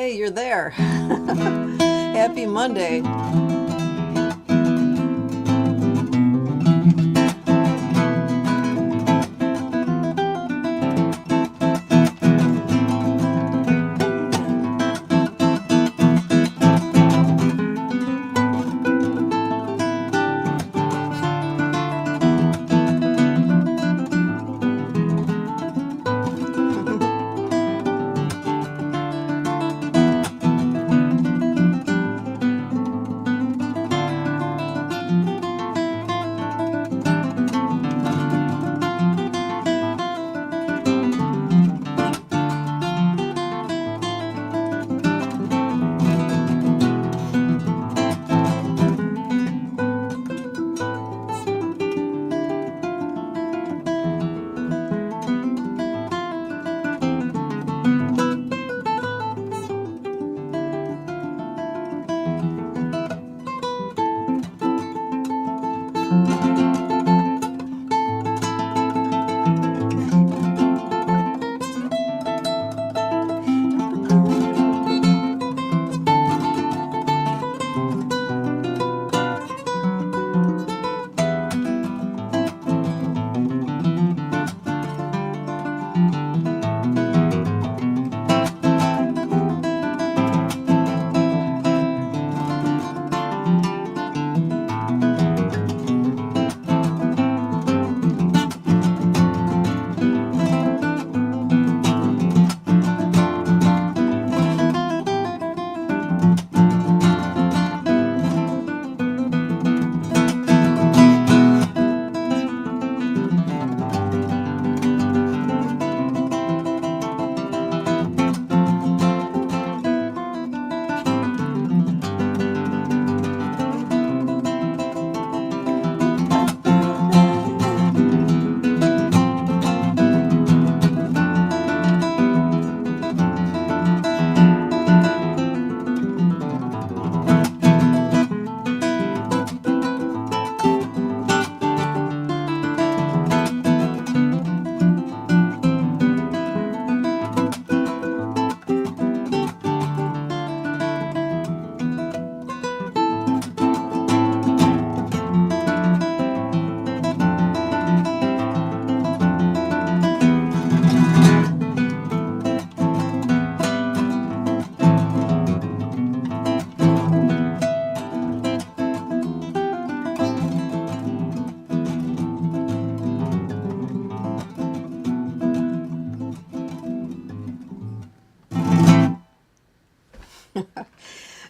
Hey, you're there. Happy Monday.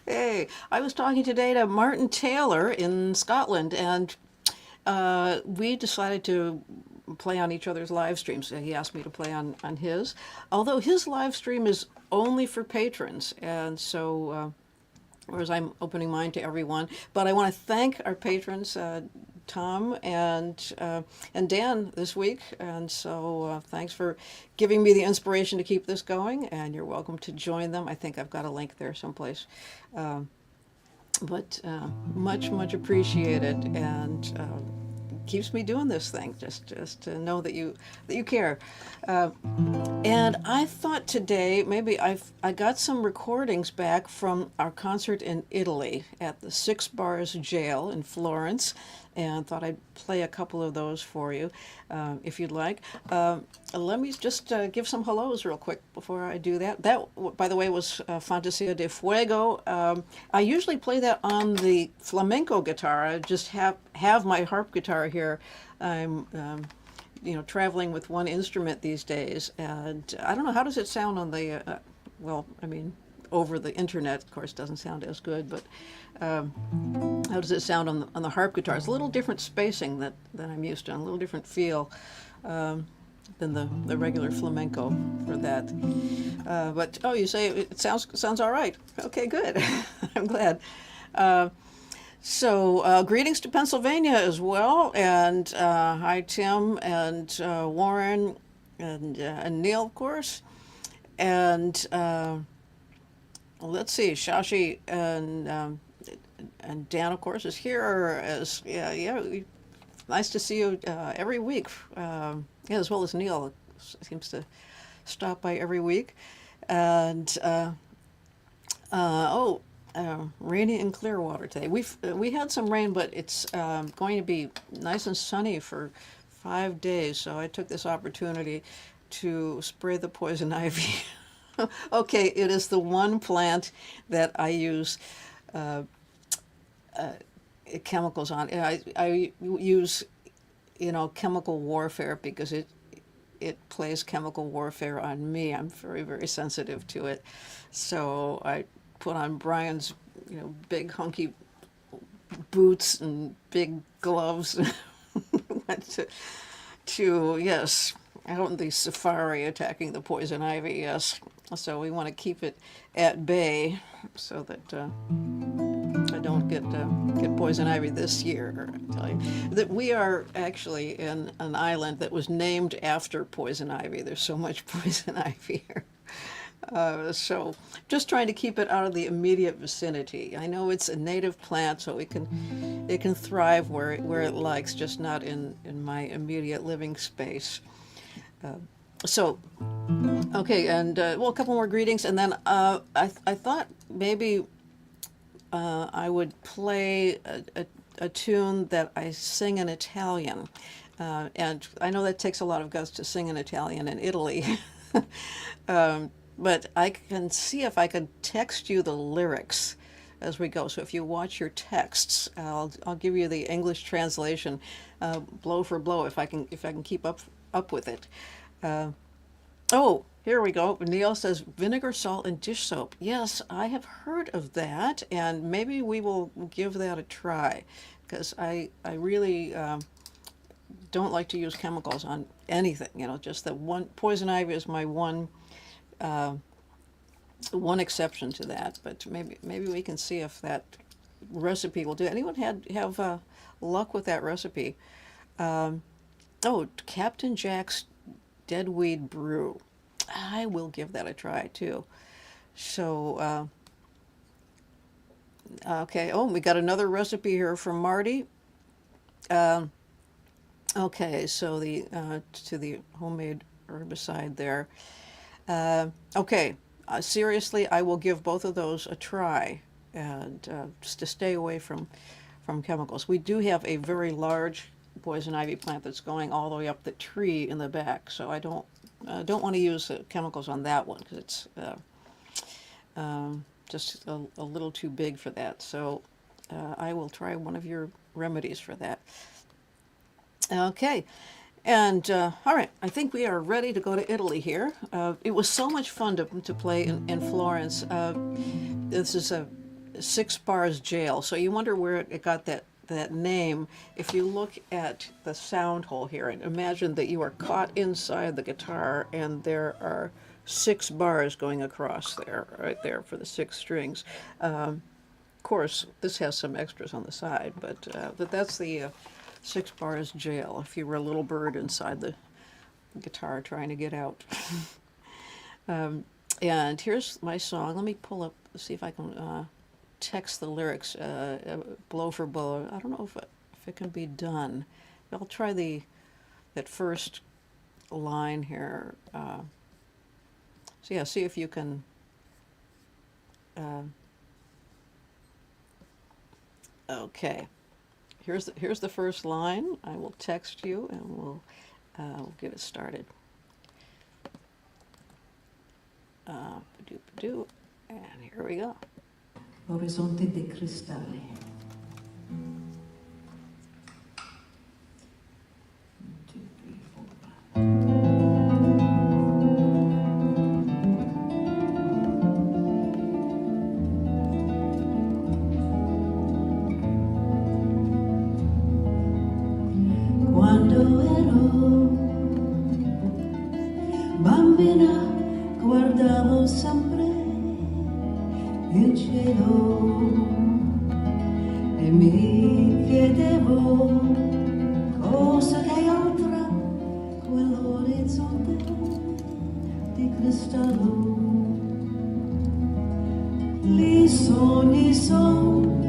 Hey, I was talking today to Martin Taylor in Scotland, and we decided to play on each other's live streams. He asked me to play on his, although his live stream is only for patrons, and so whereas I'm opening mine to everyone. But I want to thank our patrons, Tom and Dan this week, and so thanks for giving me the inspiration to keep this going. And you're welcome to join them. I think I've got a link there someplace. But much appreciated, and keeps me doing this thing. Just to know that you care. And I thought today maybe I got some recordings back from our concert in Italy at the Six Bars Jail in Florence, and thought I'd play a couple of those for you, if you'd like. Let me just give some hellos real quick before I do that. That, by the way, was Fantasia de Fuego. I usually play that on the flamenco guitar. I just have my harp guitar here. I'm traveling with one instrument these days, and I don't know, how does it sound on the, well, I mean, over the internet, of course, doesn't sound as good, but how does it sound on the harp guitar? It's a little different spacing than I'm used to, a little different feel than the regular flamenco for that. But oh, you say it sounds all right. Okay, good. I'm glad. So greetings to Pennsylvania as well, and hi Tim and Warren and Neil, of course, and let's see, Shashi and Dan, of course, is here. As nice to see you every week. As well as Neil seems to stop by every week, and Rainy and Clearwater today. We had some rain, but it's going to be nice and sunny for 5 days. So I took this opportunity to spray the poison ivy. Okay, it is the one plant that I use chemicals on. I use, chemical warfare because it plays chemical warfare on me. I'm very, very sensitive to it. So I put on Brian's, big hunky boots and big gloves. Went to yes, out in the safari attacking the poison ivy. Yes, so we want to keep it at bay so that I don't get poison ivy this year. I tell you that we are actually in an island that was named after poison ivy. There's so much poison ivy here. So just trying to keep it out of the immediate vicinity. I know it's a native plant, so it can thrive where it likes, just not in my immediate living space. Okay, and a couple more greetings, and then I thought maybe I would play a tune that I sing in Italian, and I know that takes a lot of guts to sing in Italian in Italy. But I can see if I can text you the lyrics as we go. So if you watch your texts, I'll give you the English translation, blow for blow, if I can keep up with it. Here we go. Neil says vinegar, salt, and dish soap. Yes, I have heard of that, and maybe we will give that a try, because I really don't like to use chemicals on anything. Just that one. Poison ivy is my one exception to that, but maybe we can see if that recipe will do. Anyone have luck with that recipe? Captain Jack's Deadweed Brew. I will give that a try too. So okay. We got another recipe here from Marty. Okay, so to the homemade herbicide there. Seriously, I will give both of those a try, and just to stay away from chemicals. We do have a very large poison ivy plant that's going all the way up the tree in the back, so I don't want to use chemicals on that one because it's just a little too big for that. So I will try one of your remedies for that. Okay. And, all right, I think we are ready to go to Italy here. It was so much fun to play in Florence. This is a 6 bars jail, so you wonder where it got that name. If you look at the sound hole here and imagine that you are caught inside the guitar and there are 6 bars going across there, right there for the 6 strings. Of course, this has some extras on the side, but that's the 6 bars jail, if you were a little bird inside the guitar trying to get out. And here's my song. Let me pull up, see if I can text the lyrics blow for blow. I don't know if it can be done. I'll try that first line here. See if you can okay. Here's the first line. I will text you and we'll get it started. And here we go. Orizzonte di cristalli. Bambina guardavo sempre il cielo e mi chiedevo cosa che oltre quell'orizzonte di cristallo. Lì sogni son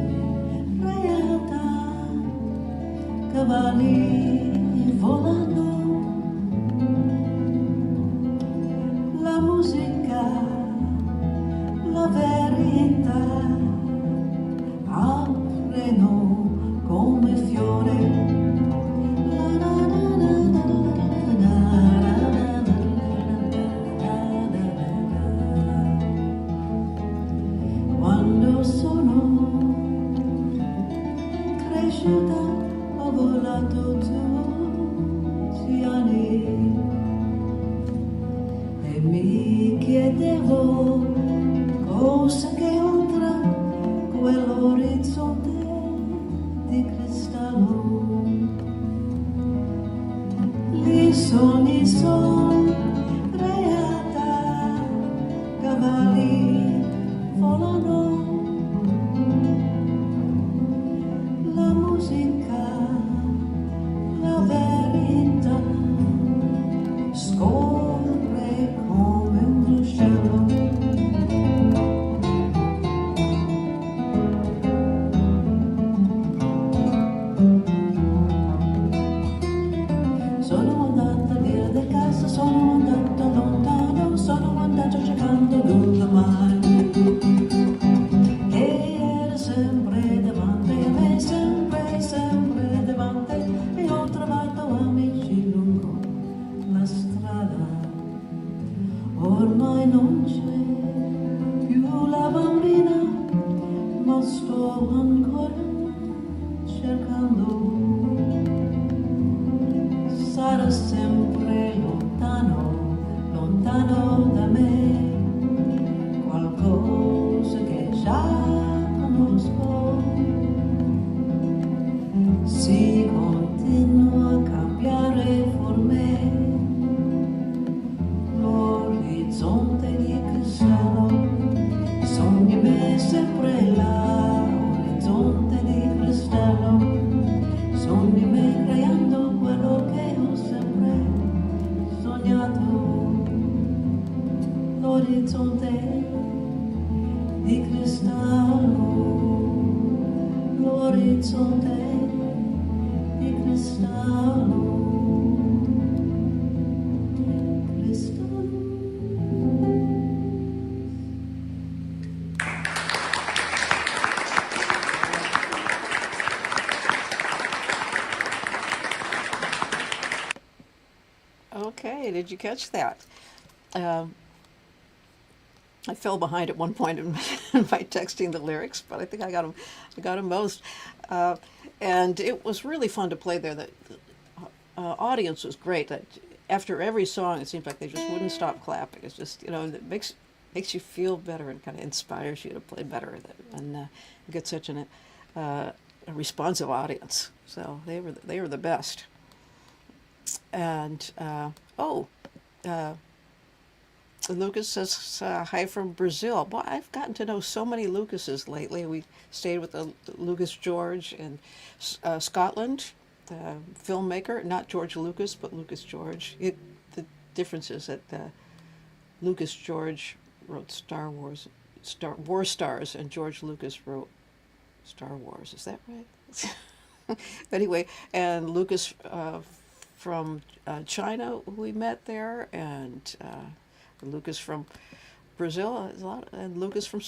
realtà, cavalli volano. La musica, la verità verità aprono come fiore. La la la la la la la la la. Quando sono cresciuta ho volato tutti gli anni e mi chiedevo cosa che oltre quell'orizzonte di cristallo lì son creata, cavalli volano, la musica, la verità scorre come un ruscello. Sono andata via da casa, sono andata lontano, sono andata cercando un domani che era sempre davanti a me, sempre, sempre davanti, e ho trovato amici lungo la strada. Ormai non c'è più la bambina, ma sto ancora cercando. Sarà sempre lontano, lontano da me, qualcosa che già conosco. Si continua a cambiare forme, l'orizzonte di cristallo, sogni me sempre là, orizzonte di cristallo, sogni me creando quello che ho sempre sognato, l'orizzonte di cristallo, l'orizzonte di cristallo, cristallo. Okay, did you catch that? I fell behind at one point in by texting the lyrics, but I think I got them. I got them most, and it was really fun to play there. The audience was great. That after every song, it seemed like they just wouldn't stop clapping. It's just it makes you feel better and kind of inspires you to play better, and get such a responsive audience. So they were the best. And Lucas says hi from Brazil. Boy, I've gotten to know so many Lucases lately. We stayed with the Lucas George in Scotland, filmmaker, not George Lucas, but Lucas George. The difference is that Lucas George wrote War Stars, and George Lucas wrote Star Wars. Is that right? Anyway, and Lucas from China, who we met there, and Lucas from Brazil, and Lucas from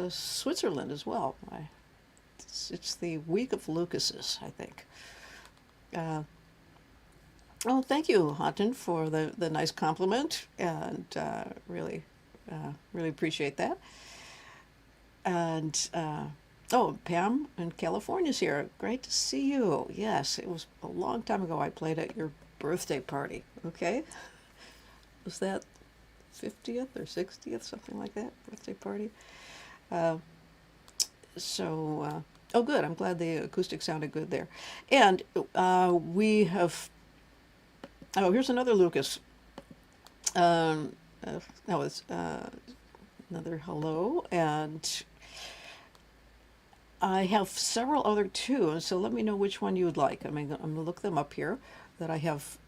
Switzerland as well. It's the week of Lucases, I think. Oh, thank you, Haunton, for the nice compliment, and really appreciate that. And Pam in California's here. Great to see you. Yes, it was a long time ago I played at your birthday party. Okay, was that 50th or 60th, something like that, birthday party? Oh, good. I'm glad the acoustic sounded good there. And we have. Oh, here's another Lucas. It's another hello, and I have several other tunes, so let me know which one you would like. I'm going to look them up here that I have.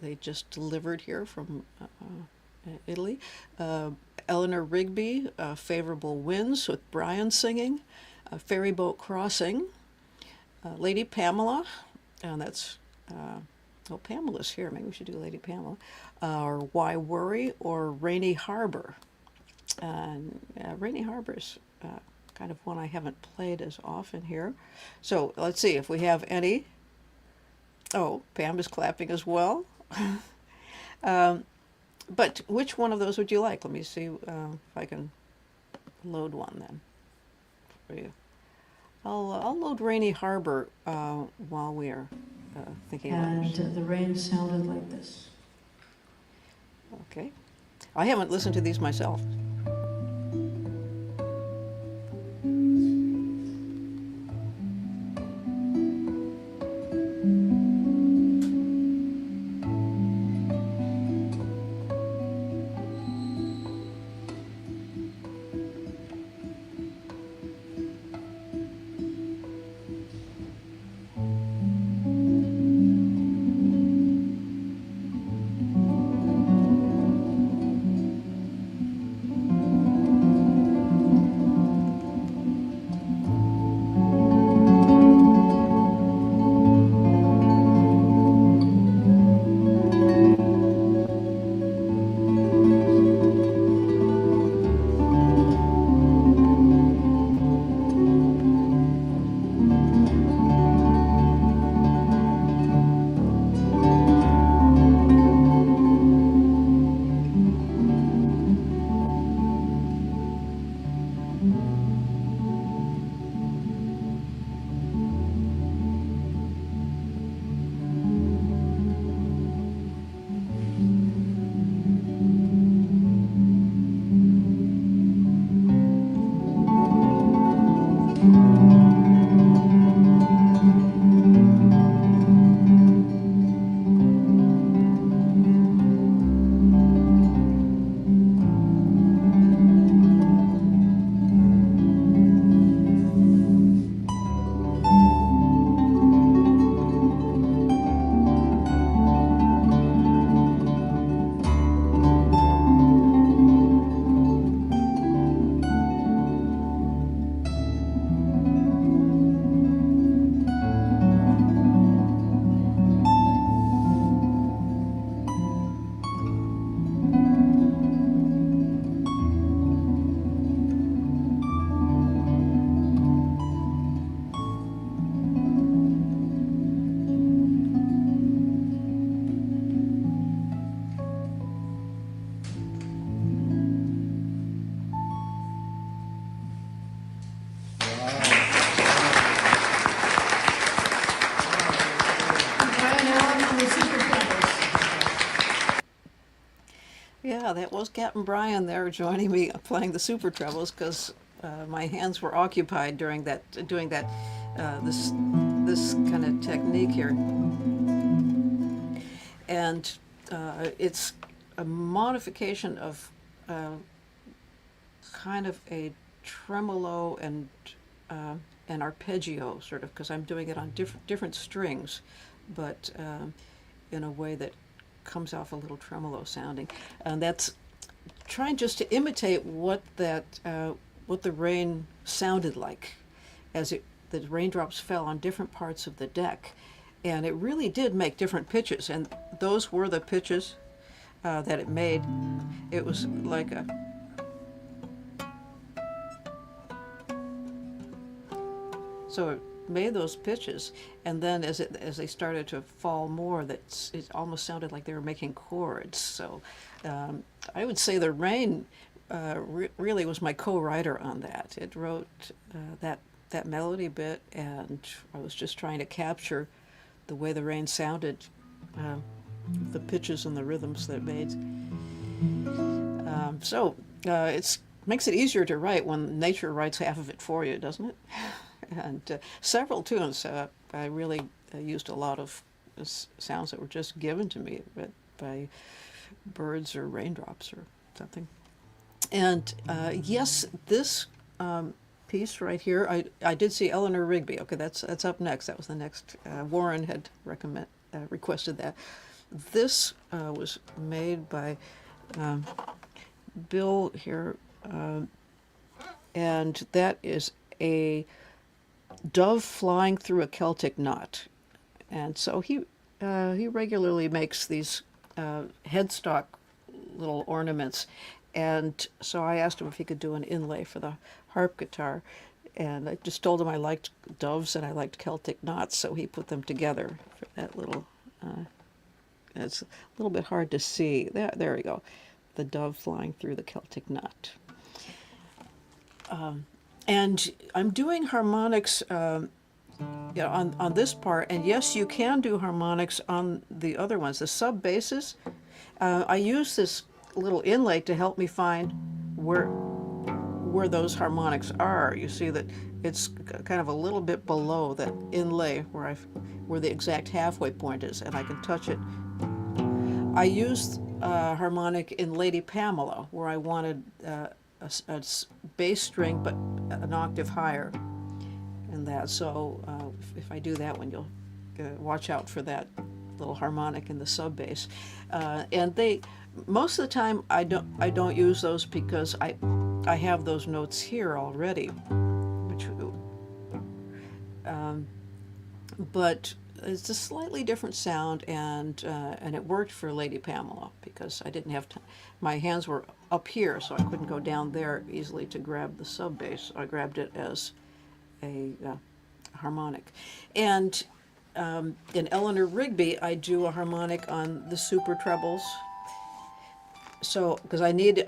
They just delivered here from Italy. Eleanor Rigby, Favorable Winds with Brian singing. Ferry Boat Crossing. Lady Pamela, and that's, Pamela's here. Maybe we should do Lady Pamela. Or Why Worry, or Rainy Harbor. And Rainy Harbor's kind of one I haven't played as often here. So let's see if we have any. Oh, Pam is clapping as well. But which one of those would you like? Let me see if I can load one then for you. I'll load Rainy Harbor while we are thinking about And this. the rain sounded like this. Okay. I haven't listened to these myself. Yeah, that was Captain Brian there joining me playing the super trebles because my hands were occupied during that doing that this kind of technique here, and it's a modification of kind of a tremolo and arpeggio sort of because I'm doing it on different strings, but in a way that comes off a little tremolo sounding, and that's trying just to imitate what the rain sounded like as the raindrops fell on different parts of the deck, and it really did make different pitches, and those were the pitches that it made. It was like a so it made those pitches, and then as they started to fall more, it almost sounded like they were making chords. So I would say the rain really was my co-writer on that. It wrote that melody bit, and I was just trying to capture the way the rain sounded, the pitches and the rhythms that it made. So it makes it easier to write when nature writes half of it for you, doesn't it? And several tunes, I really used a lot of sounds that were just given to me by birds or raindrops or something. And yes, this piece right here, I did see Eleanor Rigby. Okay, that's up next. That was the next. Warren had requested that. This was made by Bill here, and that is a dove flying through a Celtic knot, and so he regularly makes these headstock little ornaments, And so I asked him if he could do an inlay for the harp guitar. And I just told him I liked doves and I liked Celtic knots, so he put them together for that little, it's a little bit hard to see. There we go. The dove flying through the Celtic knot. And I'm doing harmonics on this part, and yes, you can do harmonics on the other ones. The sub basses, I use this little inlay to help me find where those harmonics are. You see that it's kind of a little bit below that inlay where the exact halfway point is, and I can touch it. I used harmonic in Lady Pamela, where I wanted a bass string but an octave higher in that. So if I do that one, you'll watch out for that little harmonic in the sub bass. And most of the time I don't use those because I have those notes here already, but it's a slightly different sound, and it worked for Lady Pamela because I didn't have time. My hands were up here, so I couldn't go down there easily to grab the sub bass. I grabbed it as a harmonic. And in Eleanor Rigby, I do a harmonic on the super trebles. So because I need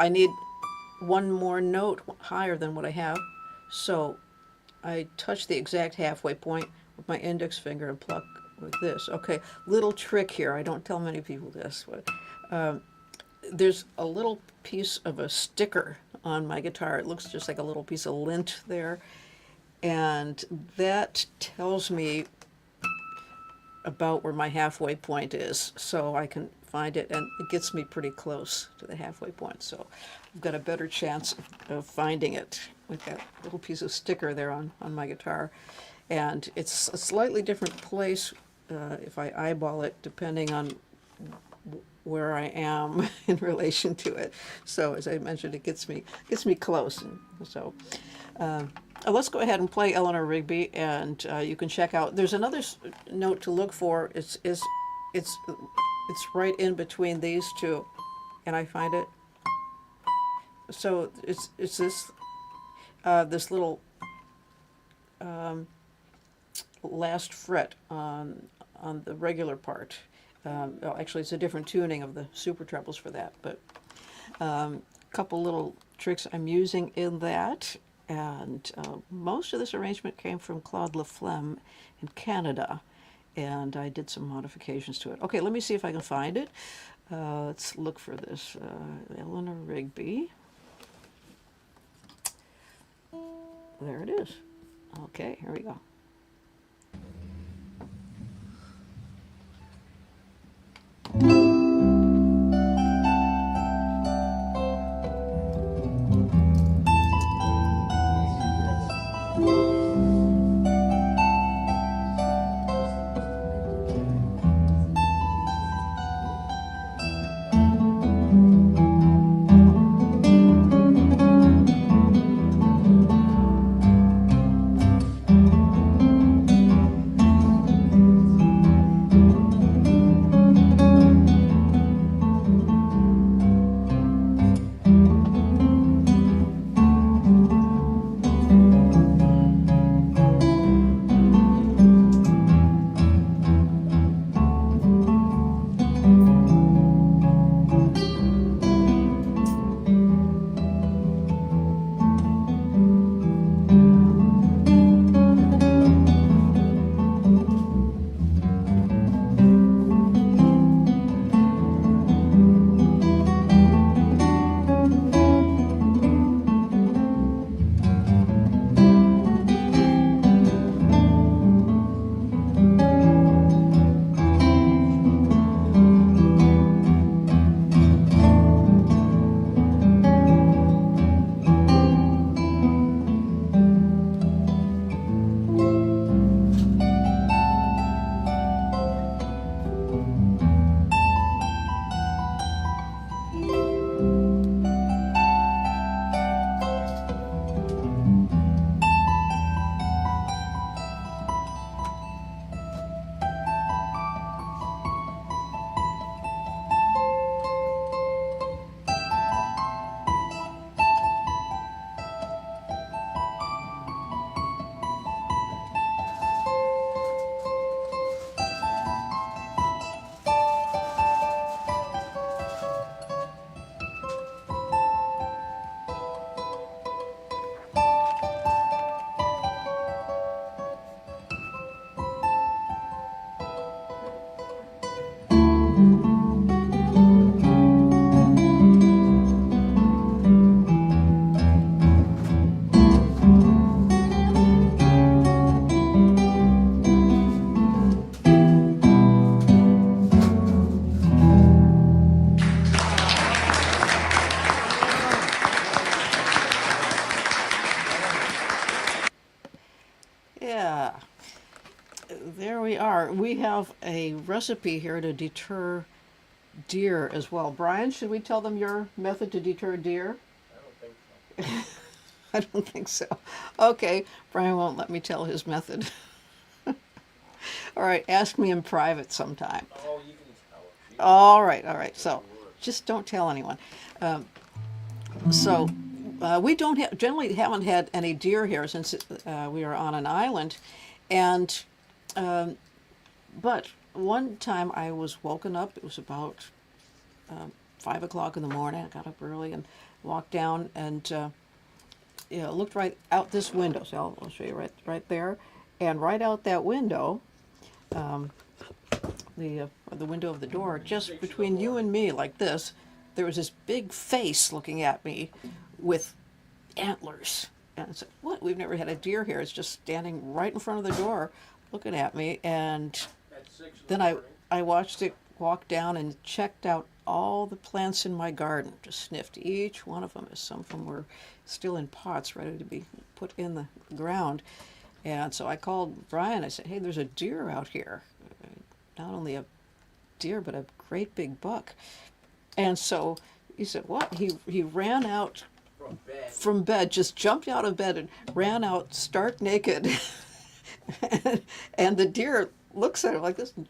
one more note higher than what I have, so I touch the exact halfway point with my index finger and pluck with this. Okay, little trick here. I don't tell many people this, but there's a little piece of a sticker on my guitar. It looks just like a little piece of lint there, and that tells me about where my halfway point is, so I can find it, and it gets me pretty close to the halfway point. So I've got a better chance of finding it with that little piece of sticker there on my guitar. And it's a slightly different place if I eyeball it, depending on where I am in relation to it. So as I mentioned, it gets me close. And so let's go ahead and play Eleanor Rigby, and you can check out. There's another note to look for. It's right in between these two, and I find it. So it's this this little last fret on the regular part. Well, actually, it's a different tuning of the super trebles for that, but a couple little tricks I'm using in that. And most of this arrangement came from Claude Laflemme in Canada, and I did some modifications to it. Okay, let me see if I can find it. Let's look for this. Eleanor Rigby. There it is. Okay, here we go. are. We have a recipe here to deter deer as well. Brian, should we tell them your method to deter deer? I don't think so. I don't think so. Okay, Brian won't let me tell his method. All right, ask me in private sometime. Oh, you can tell her. All right, all right. So just don't tell anyone. So we don't generally haven't had any deer here since we are on an island, and but one time I was woken up. It was about 5 o'clock in the morning. I got up early and walked down and looked right out this window. So I'll show you right there, and right out that window. The window of the door, just between you and me, like this, there was this big face looking at me with antlers. And I said, "What? We've never had a deer here. It's just standing right in front of the door, looking at me." And then I watched it walk down and checked out all the plants in my garden. Just sniffed each one of them, as some of them were still in pots, ready to be put in the ground. And so I called Brian. I said, "Hey, there's a deer out here. Not only a deer, but a great big buck." And so he said, "What?" He ran out from bed, just jumped out of bed and ran out stark naked. And the deer looks at him like this, and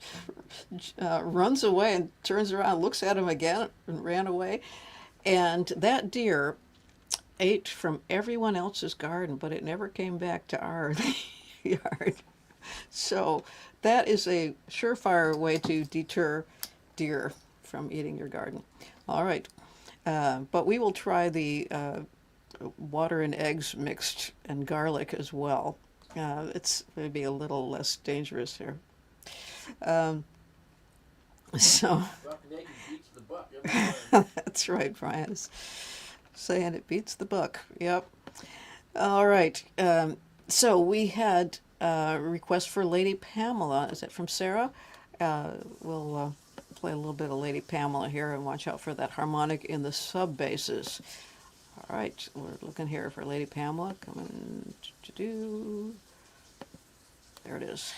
runs away and turns around, looks at him again, and ran away. And that deer ate from everyone else's garden, but it never came back to our yard. So that is a surefire way to deter deer from eating your garden. All right. But we will try the water and eggs mixed and garlic as well. It's maybe a little less dangerous here. So Buck naked beats the buck every time. that's right, Brian is saying it beats the buck. Yep. All right. So we had a request for Lady Pamela. Is that from Sarah? We'll play a little bit of Lady Pamela here and watch out for that harmonic in the sub basses. All right, we're looking here for Lady Pamela. Coming to do. There it is.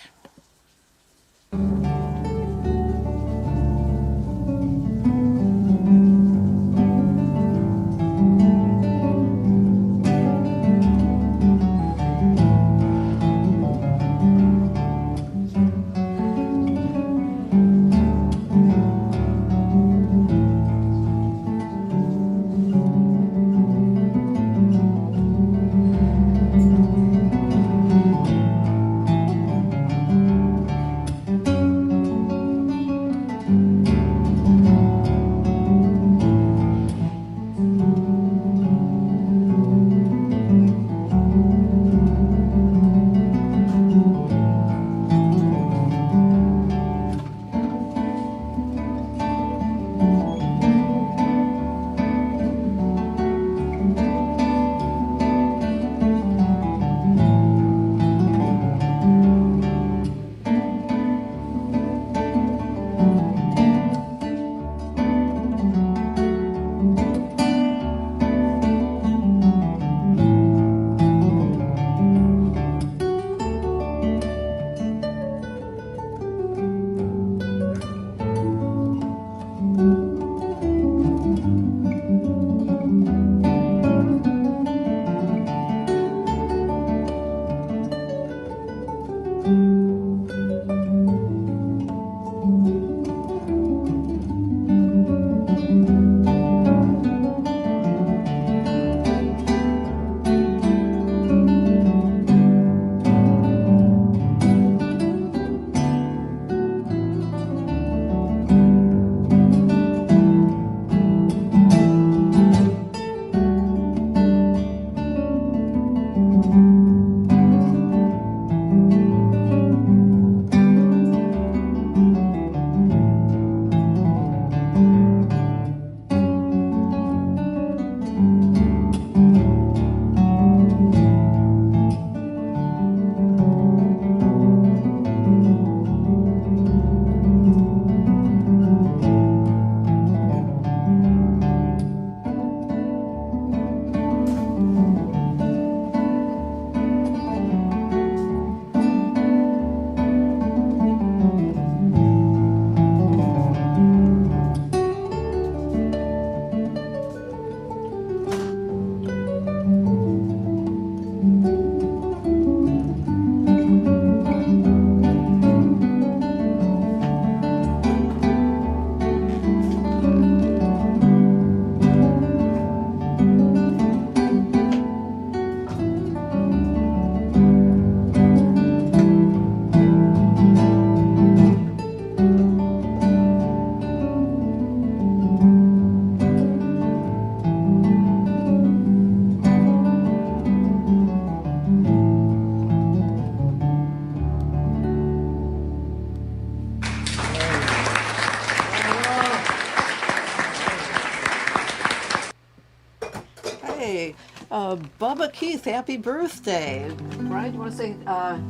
Hey, Bubba Keith, happy birthday. Brian, do you want to say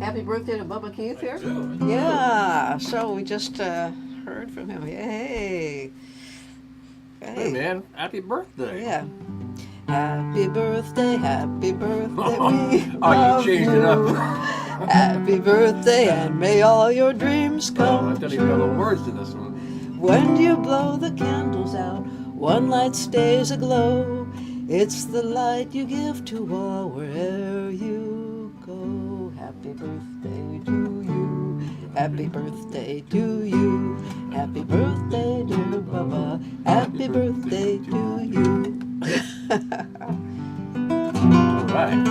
happy birthday to Bubba Keith here? do. Yeah, so we just heard from him. Hey. Hey man, happy birthday. Yeah. Happy birthday, we Oh, love you changed it up. Happy birthday, and may all your dreams Oh, come I don't even know the true. words to this one. When you blow the candles out, one light stays aglow. It's the light you give to all wherever you go. Happy birthday to you. Happy birthday to you. Happy birthday, dear Bubba. Happy birthday to you. All right.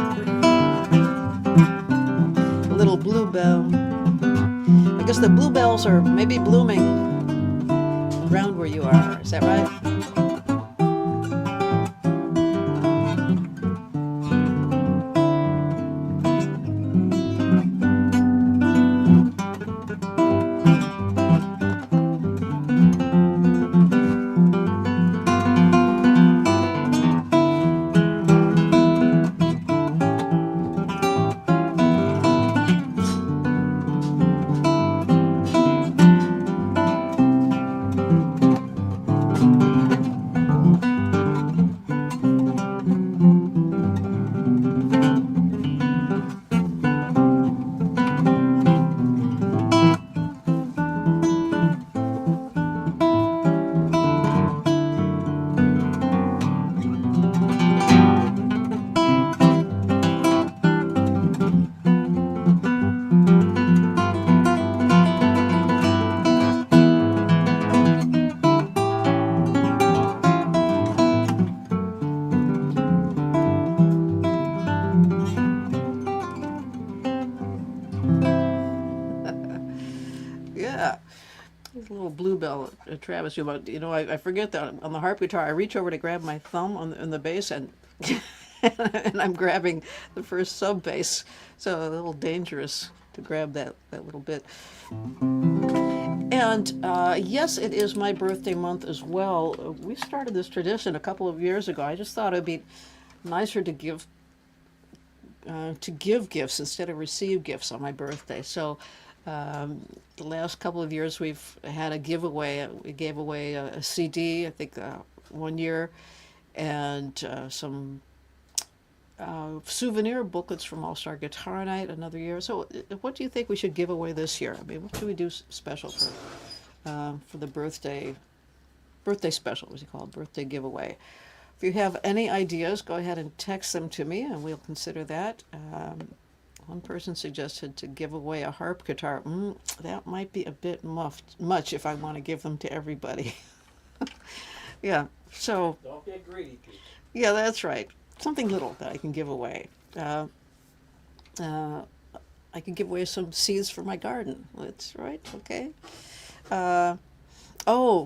A little bluebell. I guess the bluebells are maybe blooming around where you are. Is that right? Yeah. There's a little bluebell, Travis. I forget that on the harp guitar, I reach over to grab my thumb on the bass, and and I'm grabbing the first sub bass, so a little dangerous to grab that little bit. And yes, it is my birthday month as well. We started this tradition a couple of years ago. I just thought it'd be nicer to give gifts instead of receive gifts on my birthday. So the last couple of years we've had a giveaway. We gave away a CD, I think, one year, and some souvenir booklets from All Star Guitar Night another year. So what do you think we should give away this year? I mean, what should we do special for the birthday special, what's it called, birthday giveaway? If you have any ideas, go ahead and text them to me, and we'll consider that. One person suggested to give away a harp guitar. That might be a bit much if I want to give them to everybody. Yeah, so, Don't get greedy, people. yeah, that's right. Something little that I can give away. I can give away some seeds for my garden. That's right, okay.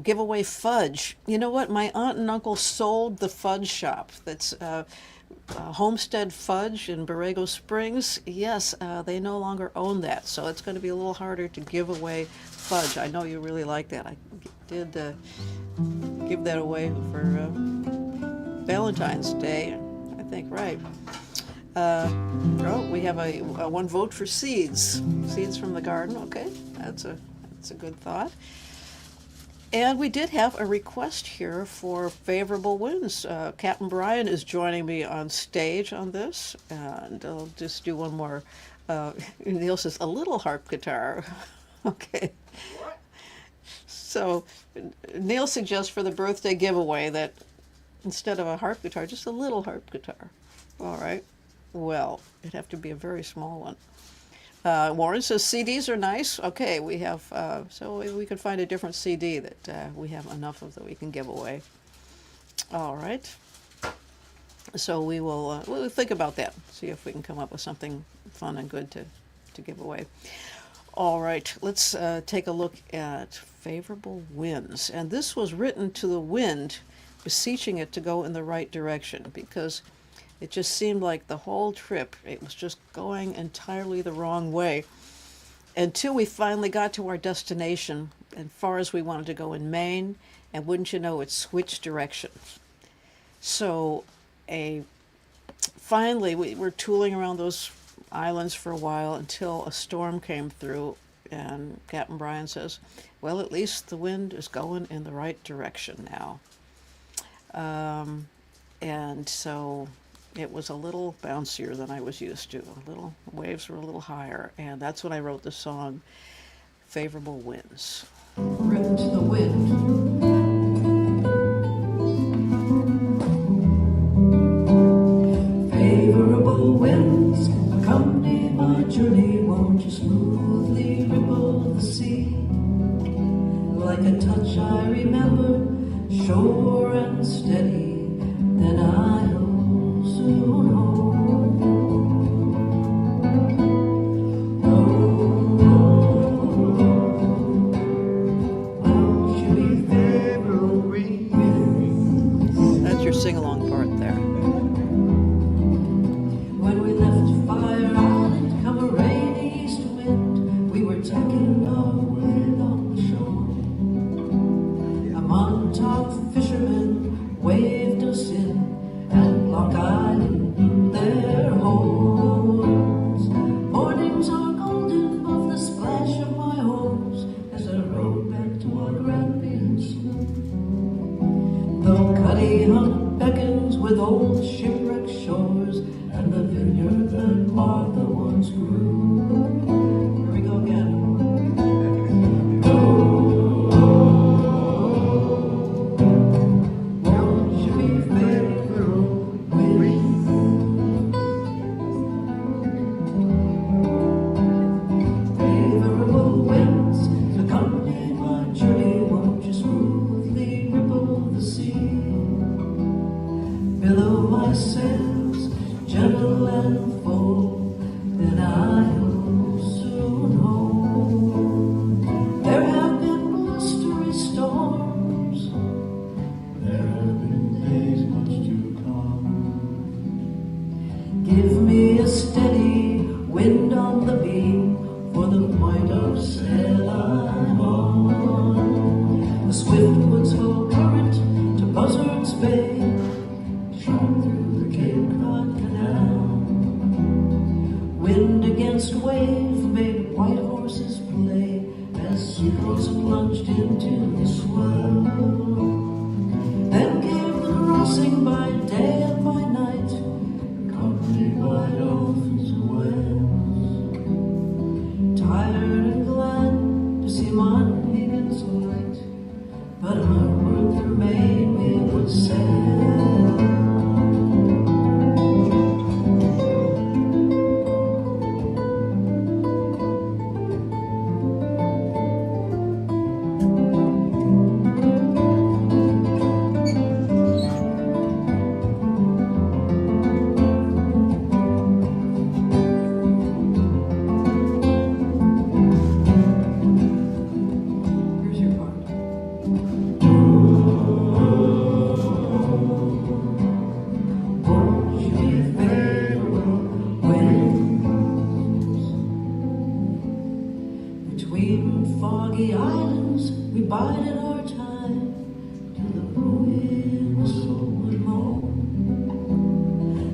Give away fudge. You know what? My aunt and uncle sold the fudge shop. That's Homestead Fudge in Borrego Springs. Yes, they no longer own that, so it's going to be a little harder to give away fudge. I know you really like that. I did give that away for Valentine's Day, I think, right. We have a one vote for seeds. Seeds from the garden, okay. That's a good thought. And we did have a request here for favorable winds. Captain Brian is joining me on stage on this, and I'll just do one more. Neil says, a little harp guitar. Okay. What? So Neil suggests for the birthday giveaway that instead of a harp guitar, just a little harp guitar. All right. Well, it'd have to be a very small one. Warren says CDs are nice. Okay, we have, so we could find a different CD that we have enough of that we can give away. All right. So we'll think about that, see if we can come up with something fun and good to give away. All right, let's take a look at favorable winds. And this was written to the wind, beseeching it to go in the right direction, because it just seemed like the whole trip, it was just going entirely the wrong way until we finally got to our destination as far as we wanted to go in Maine, and wouldn't you know, it switched directions. So a finally, we were tooling around those islands for a while until a storm came through, and Captain Brian says, well, at least the wind is going in the right direction now. And so it was a little bouncier than I was used to. Waves were a little higher, and that's when I wrote the song Favorable Winds. Written to the wind. Favorable winds accompany my journey, won't you smoothly ripple the sea? Like a touch I remember, sure and steady, then I'll soon hold. Won't you be favorable winds? That's your sing-along part there. When we left Fire Island, come a rainy east wind, we were taking our way along the shore. A Montauk fisherman waved us in, and Block Island their horns. Mornings are golden above the splash of my oars as I rode back to our Grampian sloop. Though Cuddy Hunt beckons with old shipwrecked shores and the vineyard that Martha once grew. Here we go again. Won't you be favorable winds? Favorable winds accompany my journey, won't you smoothly ripple the sea? Billow my sails, gentle and full, then I'll soon hold. There have been blustery storms, there have been days much too calm. Give me a steady wind on the beam for the point of sail I'm on. A swift Woods Hole current to Buzzards Bay, sharp through the Cape Cod Canal. Wind against wave made white horses play as seagulls plunged into the swell. Then came the crossing by day and by night, accompanied by dolphins and whales. Tired and glad to see Monhegan's light, but onward through Maine we would sail. Here's your part. Won't you be favorable winds? Between foggy islands, we bided our time till the blue whistle would moan.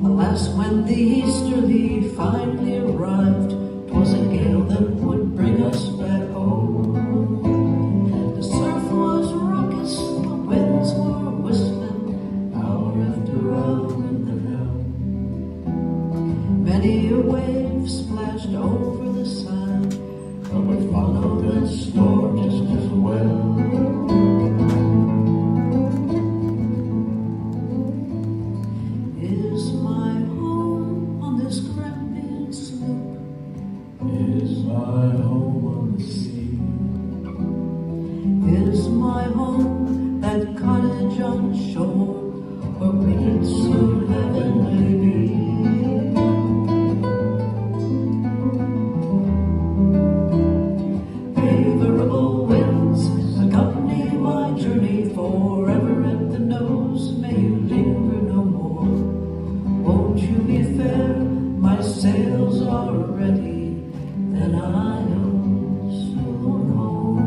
Alas, when the easterly finally arrived, 'twas a gale that would bring us back home. The surf was raucous, the winds were whistling, hour after hour in the night. Many a wave splashed over the side, but we followed that storm just as well. Is my home on this Grampian sloop? Is my home on the sea? Is my home that cottage on shore, or will it soon heavenly be? Favorable winds accompany my journey, forever at the nose, may you linger no more. Won't you be fair? My sails are ready, then I'll soon hold.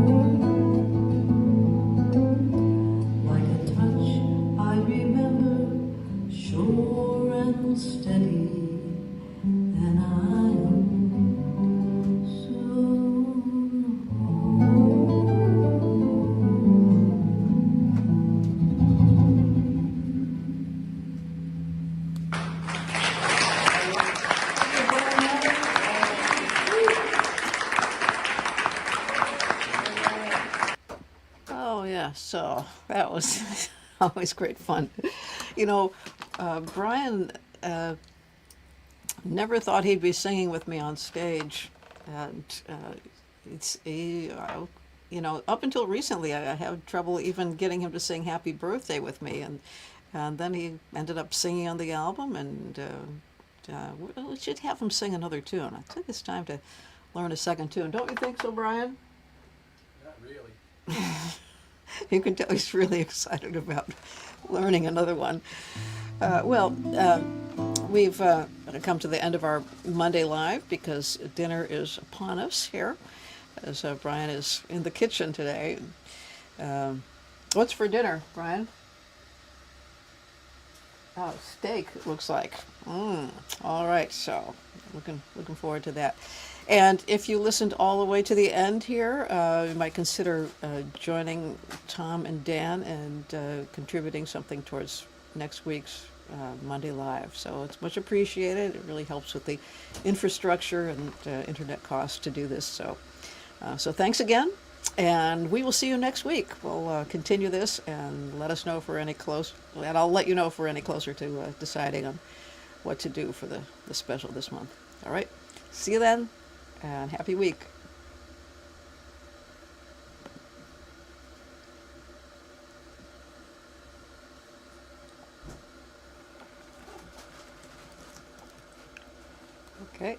Like a touch I remember, sure sure and steady, and I'm soon home. Oh yeah, so that was always great fun. You know, Brian never thought he'd be singing with me on stage, and you know, up until recently, I had trouble even getting him to sing "Happy Birthday" with me, and then he ended up singing on the album, and we should have him sing another tune. I think it's time to learn a second tune, don't you think so, Brian? Not really. You can tell he's really excited about learning another one. We've come to the end of our Monday Live because dinner is upon us here, as Brian is in the kitchen today. What's for dinner, Brian? Oh, steak, it looks like. All right, so looking forward to that. And if you listened all the way to the end here, you might consider joining Tom and Dan and contributing something towards next week's Monday Live. So it's much appreciated. It really helps with the infrastructure and internet costs to do this. So thanks again. And we will see you next week. We'll continue this and let us know if we're any close. And I'll let you know if we're any closer to deciding on what to do for the special this month. All right. See you then, and happy week. Okay.